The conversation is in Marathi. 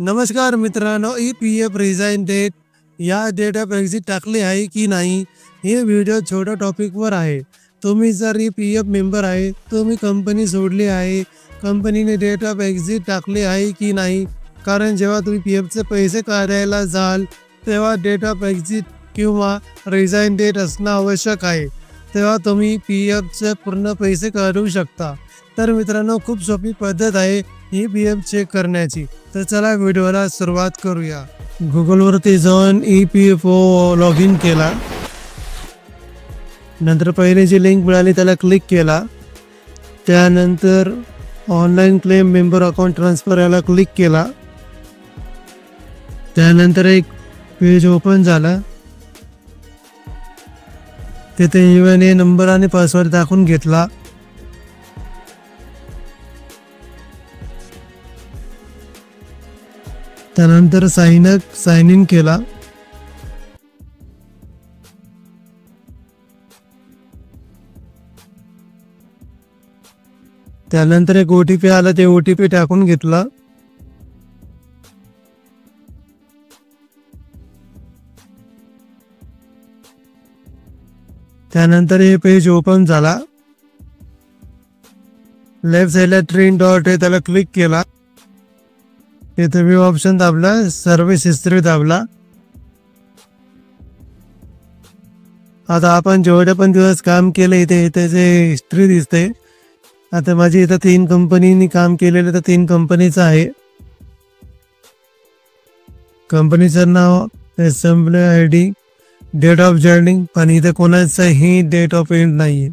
नमस्कार मित्रांनो, EPF रिझाईन डेट या डेट ऑफ एक्झिट टाकली आहे की नाही हे व्हिडिओ छोट्या टॉपिकवर आहे। तुम्ही जर EPF मेंबर आहे, तुम्ही कंपनी सोडली आहे, कंपनीने डेट ऑफ एक्झिट टाकली आहे की नाही, कारण जेव्हा तुम्ही PFचे पैसे काढायला जाल तेव्हा डेट ऑफ एक्झिट किंवा रिझाईन डेट असणं आवश्यक आहे, तेव्हा तुम्ही PFचे पूर्ण पैसे काढू शकता। तर मित्रांनो, खूप सोपी पद्धत आहे EPF चेक करण्याची। तर चला व्हिडिओला सुरुवात करूया। गुगलवरती जाऊन EPFO लॉग इन केला, नंतर पहिले जी लिंक मिळाली त्याला क्लिक केला, त्यानंतर online claim member account transfer याला क्लिक केला, त्यानंतर एक पेज ओपन झाला, तिथे UNA नंबर आणि पासवर्ड टाकून घेतला, त्यानंतर साइन इन केला, त्यानंतर एक OTP आला, ते OTP टाकून घेतला, त्यानंतर हे पेज ओपन झाला। लेफ्ट साइडला ट्रेन डॉट आहे त्याला क्लिक केला, इथे व्ह्यू ऑप्शन दाबला, सर्व्हिस हिस्ट्री दाबला। आता आपण जेवढे पण दिवस काम केले इथे त्याचे हिस्ट्री दिसते। आता माझी इथं 3 कंपनीनी काम केलेलं, तर 3 कंपनीचं आहे। कंपनीचं नाव, assembly ID, date of joining, पण इथे कोणाचाही डेट ऑफ एंड नाहीये।